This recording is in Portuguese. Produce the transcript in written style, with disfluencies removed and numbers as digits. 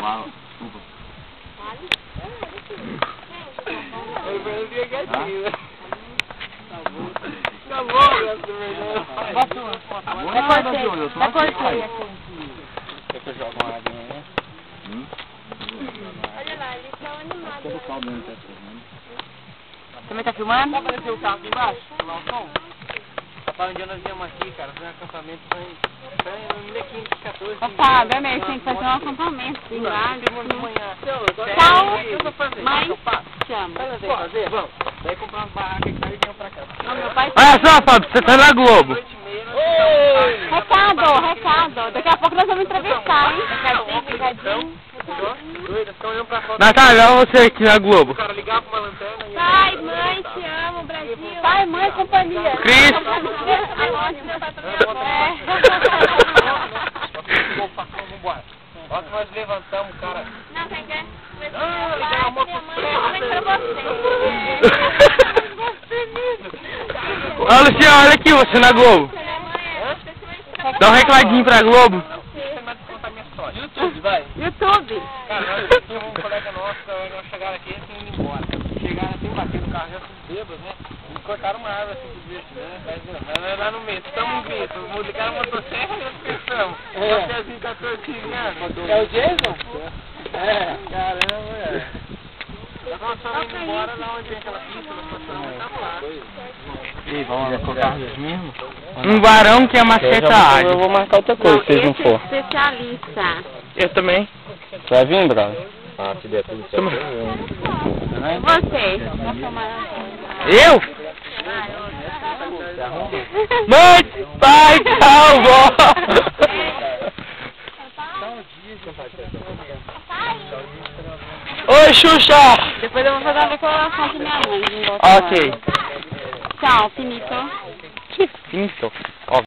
Uau, desculpa. Vai cortei aqui. Quer que eu jogue uma água, né? Olha lá, eles estão animados. Também tá filmando? Vai aparecer o carro aqui embaixo? Tomar um som? Rapaz, onde nós viemos aqui, cara, foi um acampamento, foi no 15, 14. Opa, bem, a gente tem que fazer um acampamento. Sim, lá. De manhã. Tchau. Mãe, chama. Vamos. Daí comprar umas barracas e viemos pra cá. Não, meu pai... Olha só, Fábio, você tá na Globo. Recado. Daqui a pouco nós vamos entrevistar, hein? Recadinho. Ficam olhando pra foto. Natália, olha você aqui na Globo. O cara ligava pra uma lanterna e... Pai, mãe, te amo, Brasil. Pai, mãe, companhia. Cris. Vambora. Olha que nós levantamos, cara. Não, quem quer? Olha, Luciano, olha aqui, você na Globo. Dá um recladinho pra Globo. YouTube, vai. YouTube. Cara, nós tínhamos um colega nosso, nós chegaram aqui e indo embora. Chegaram assim, bateram no carro, já tudo bêbado, né? E cortaram uma árvore assim, tudo isso, né? Mas lá no meio, estamos vendo. Ligaram a motosserra e nós pensamos. Você assim, 14 anos. É o Jason? É, caramba, Nós estamos indo embora lá onde tem aquela pista, nós passamos, tava lá. E vamos colocar mesmo? Um varão que é maceta ágil. Eu vou marcar outra coisa, se vocês não for. Especialista. Eu também. Você vai vir, brother? Ah, se der tudo certo. Você. Eu? Mãe, pai, salvo! Oi, Xuxa! Depois eu vou fazer a declaração de minha mãe. Ok. Tchau, finito. Finito.